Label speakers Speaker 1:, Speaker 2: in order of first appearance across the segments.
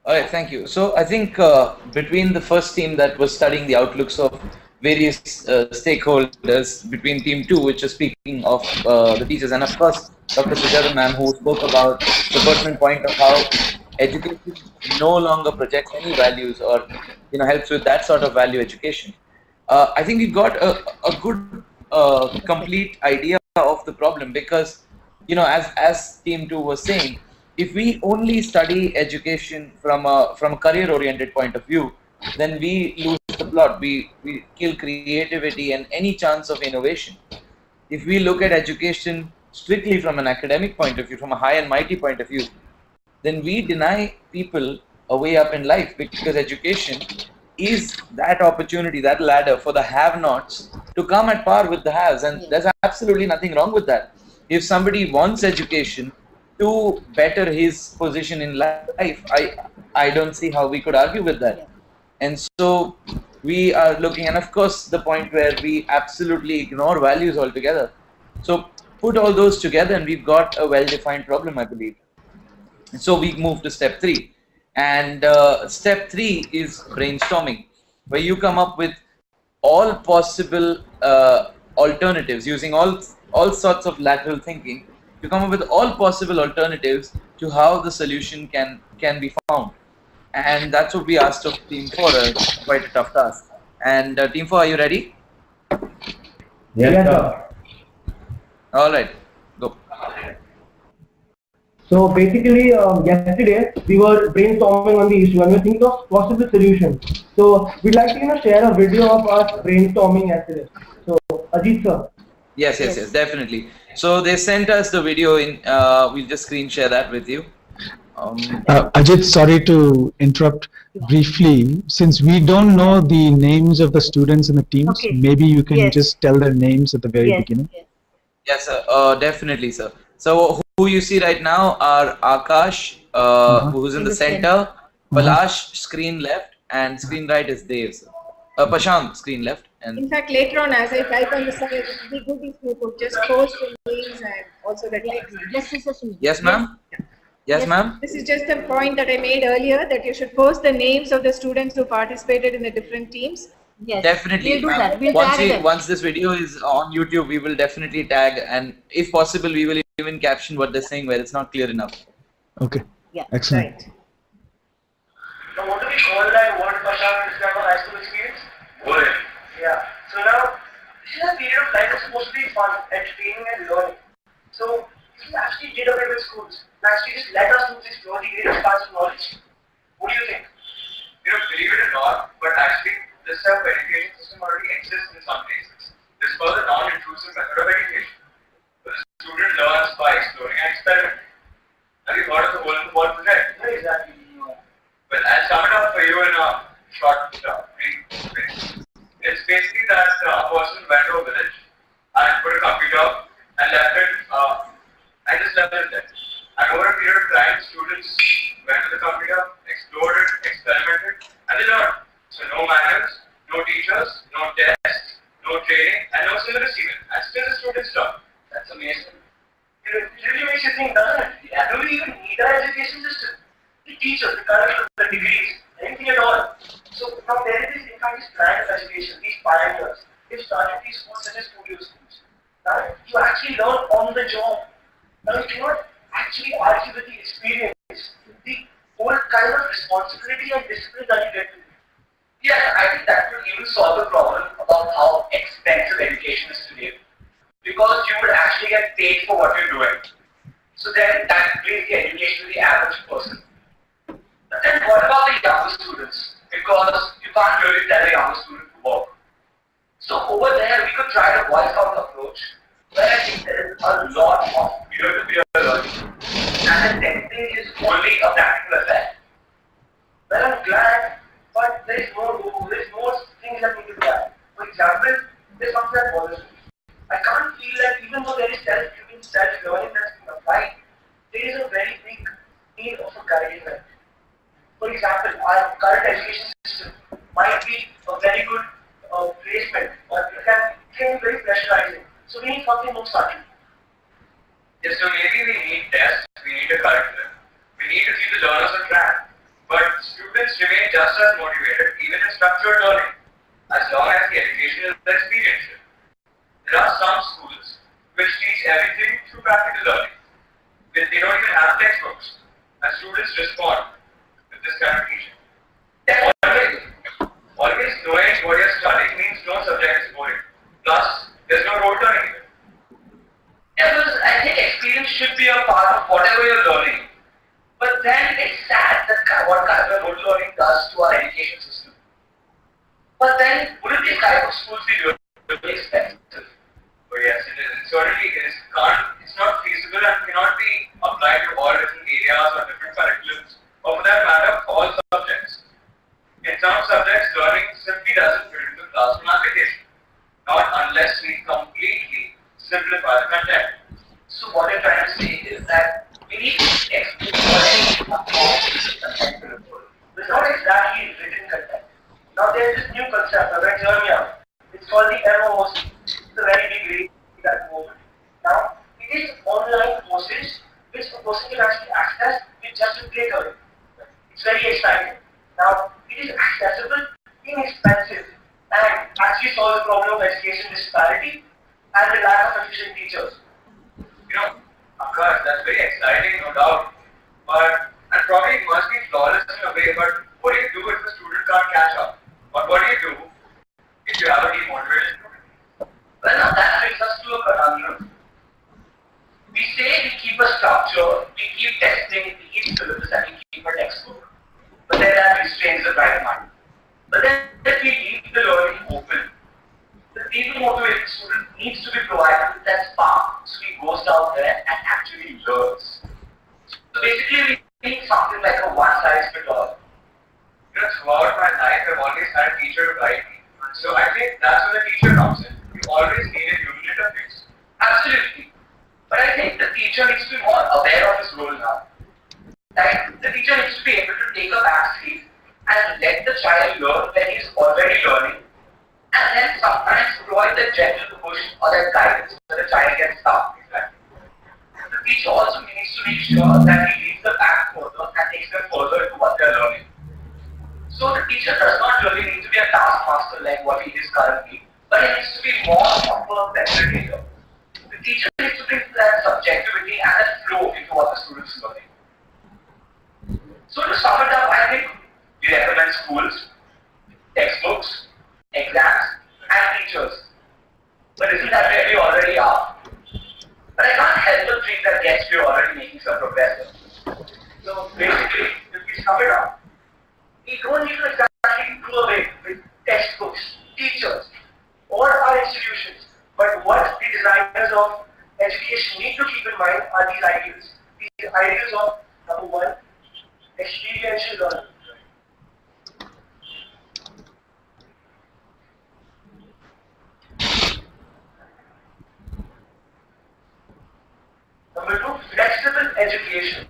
Speaker 1: All right, thank you. So I think between the first team that was studying the outlooks of various stakeholders, between team two, which is speaking of the teachers, and of course Dr. Sujata ma'am, who spoke about the pertinent point of how education no longer projects any values or helps with that sort of value education. I think we got a good complete idea of the problem because as team two was saying, if we only study education from a career oriented point of view, then we lose the plot. We kill creativity and any chance of innovation. If we look at education strictly from an academic point of view, from a high and mighty point of view, then we deny people a way up in life, because education is that opportunity, that ladder for the have-nots to come at par with the haves, and there's absolutely nothing wrong with that. If somebody wants education to better his position in life, I don't see how we could argue with that. And so we are looking, and of course the point where we absolutely ignore values altogether. So put all those together and we've got a well-defined problem, I believe. And so we move to step three. And step three is brainstorming, where you come up with all possible alternatives using all sorts of lateral thinking. You come up with all possible alternatives to how the solution can be found. And that's what we asked of team 4, quite a tough task. And team 4, are you ready?
Speaker 2: Yes, sir.
Speaker 1: All right, go.
Speaker 2: So basically, yesterday we were brainstorming on the issue and we were thinking of possible solutions. So we'd like to share a video of us brainstorming yesterday. So Ajit sir.
Speaker 1: Yes, definitely. So they sent us the video in. We'll just screen share that with you.
Speaker 3: Ajit, sorry to interrupt briefly. Since we don't know the names of the students in the teams, maybe you can just tell their names at the very beginning.
Speaker 1: Yes, sir. Definitely, sir. So who you see right now are Akash, who's in the center, Palash, screen left, and screen right is Dev, sir. Pashant, screen left. And
Speaker 4: in fact, later on, as I type on the side, it would be good if you could just post the names and also the text.
Speaker 1: Yes, ma'am. Yes, ma'am.
Speaker 4: This is just a point that I made earlier, that you should post the names of the students who participated in the different teams.
Speaker 5: Yes,
Speaker 1: definitely.
Speaker 5: We'll do that. We'll
Speaker 1: once this video is on YouTube, we will definitely tag, and if possible, we will even caption what they're saying where it's not clear enough.
Speaker 3: Okay.
Speaker 5: Yeah.
Speaker 3: Excellent.
Speaker 4: Right.
Speaker 6: So what do we call that word, Prashant, describe our high school experience? Boring. Yeah. So now, this is a period of life that's supposed to be fun, entertaining and learning. So if we actually did away with schools, and actually just let us explore the great expanse of knowledge. What do you think?
Speaker 7: Believe it or not, but actually this type of education system already exists in some places. This is called the non-intrusive method of education. So the student learns by exploring and experimenting. Have you heard of the Hole in the Wall project?
Speaker 6: No, exactly.
Speaker 7: Well, I'll sum it up for you in a short brief way. It's basically that a person went to a village and put a computer and left it, and just left it there. And over a period of time, students went to the computer, explored it, experimented, and they learned. So no manuals, no teachers, no tests, no training, and no syllabus even. And still the students learn.
Speaker 6: That's amazing. It really makes you think, doesn't it? Yeah. Do we even need our education system? The teachers, the curriculum, the degrees, anything at all. So now there is in fact this brand of education, these pioneers. They've started these schools such as studio schools. Now you actually learn on the job. Now you cannot actually argue with the experience, the whole kind of responsibility and discipline that you get to.
Speaker 7: Yeah, I think that would even solve the problem about how expensive education is today. Because you would actually get paid for what you're doing. So then that brings the education to the average person. But then what about the younger students? Because you can't really tell a younger student to work. So over there we could try to voice out an approach where I think there is a lot of peer-to-peer learning. And the testing is only a practical effect.
Speaker 6: Well, I'm glad, but there is more things that need to be done. For example, there's something that bothers me. I can't feel that even though there is self-giving, self-learning that's being applied, there is a very big need of a guidance. For example, our current education system might be a very good placement, or it can be very pressurizing. So we need something more subtle.
Speaker 7: Yes, so maybe we need tests, we need a curriculum. We need to see the just as motivated even in structured learning, as long as the education is experiential. There are some schools which teach everything through practical learning. They don't even have textbooks, and students respond with this kind of teaching. Always knowing what you're studying means no subject is boring. Plus, there's no rote learning. Yeah, because I think experience should be a part of whatever you're learning. But then it's sad that what kind of rote learning does to our education system. But then, wouldn't these type of schools be really expensive? But yes, it is. It certainly is. It's not feasible and cannot be applied to all different areas or different curriculums, or for that matter, all subjects. In some subjects, learning simply doesn't fit into classroom application, not unless we completely simplify the content. So what I'm trying to say is that we need to explain what content will improve. It's not exactly written content. Now there's this new concept, hear me out. It's called the MOOC. It's a very big rate at the moment. Now, it is online courses which a person can actually access with just a click away. It's very exciting. Now, it is accessible, inexpensive, and actually solves the problem of education disparity and the lack of efficient teachers. Of course, that's very exciting, no doubt. And probably it must be flawless in a way, but what do you do if the student can't catch up? Or what do you do if you have a demotivated student? Well, now that brings us to a conundrum. We say we keep a structure, we keep testing, we keep syllabus, and we keep a textbook. But then that restrains the bright mind. But then if we leave the learning open, the deeply motivated student needs to be provided with that spark so he goes down there and actually learns. So basically we need something like a one-size-fits-all. Throughout my life I've always had a teacher to guide me. So I think that's where the teacher comes in. You always need a human interface. Absolutely. But I think the teacher needs to be more aware of his role now. Like, the teacher needs to be able to take a back seat and let the child learn when he's already learning, and then sometimes provide the gentle push or that guidance so the child gets stuck. Exactly. The teacher also needs to make sure that he leads them back further and takes them further into what they're learning. So the teacher does not really need to be a taskmaster like what he is currently, but he needs to be more of a facilitator. The teacher needs to bring that subjectivity and that flow into what the student is learning. So to sum it up, I think we recommend schools, textbooks, exams, and teachers. But isn't that where we already are? But I can't help but think that yes, we're already making some progress. So basically, if we sum it up, we don't need to exactly do away with textbooks, teachers, or our institutions. But what the designers of education need to keep in mind are these ideals. These ideals of, number one, experiential learning. Number two, flexible education.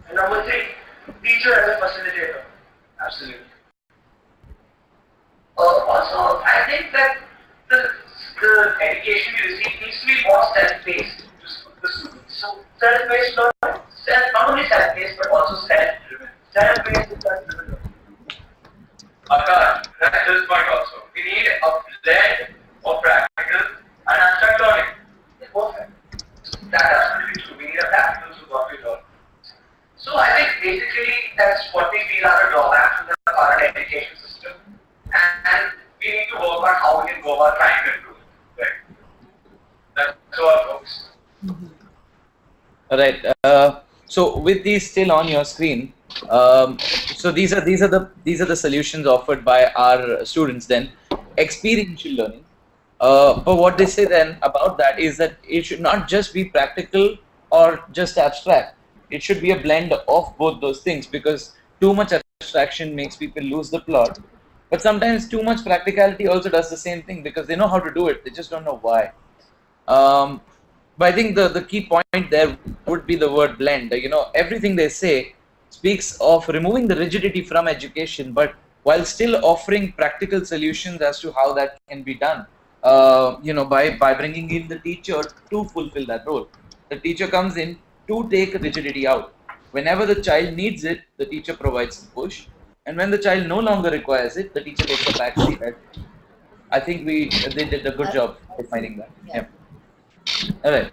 Speaker 7: And number three, teacher as a facilitator. Absolutely. Also, I think that the education you receive needs to be more self-paced to the students. So, self-paced learning, not only self-paced but also self-driven. Self-paced and self-driven learning. That's this point also. We need a blend of practical and abstract learning. Perfect. That's absolutely true. We need a practical to what we learn. So I think basically that's what we feel are the drawbacks to the current education system. And we need to work on how we can go about trying to improve it. Right? That's all, folks.
Speaker 1: All right. So with these still on your screen, so these are the solutions offered by our students. Then experiential learning. But what they say then about that is that it should not just be practical or just abstract. It should be a blend of both those things, because too much abstraction makes people lose the plot. But sometimes too much practicality also does the same thing, because they know how to do it, they just don't know why. But I think the key point there would be the word blend. Everything they say speaks of removing the rigidity from education, but while still offering practical solutions as to how that can be done. by bringing in the teacher to fulfill that role. The teacher comes in to take rigidity out. Whenever the child needs it, the teacher provides the push, and when the child no longer requires it, the teacher takes a back seat. I think they did a good job defining that. Yeah. All right.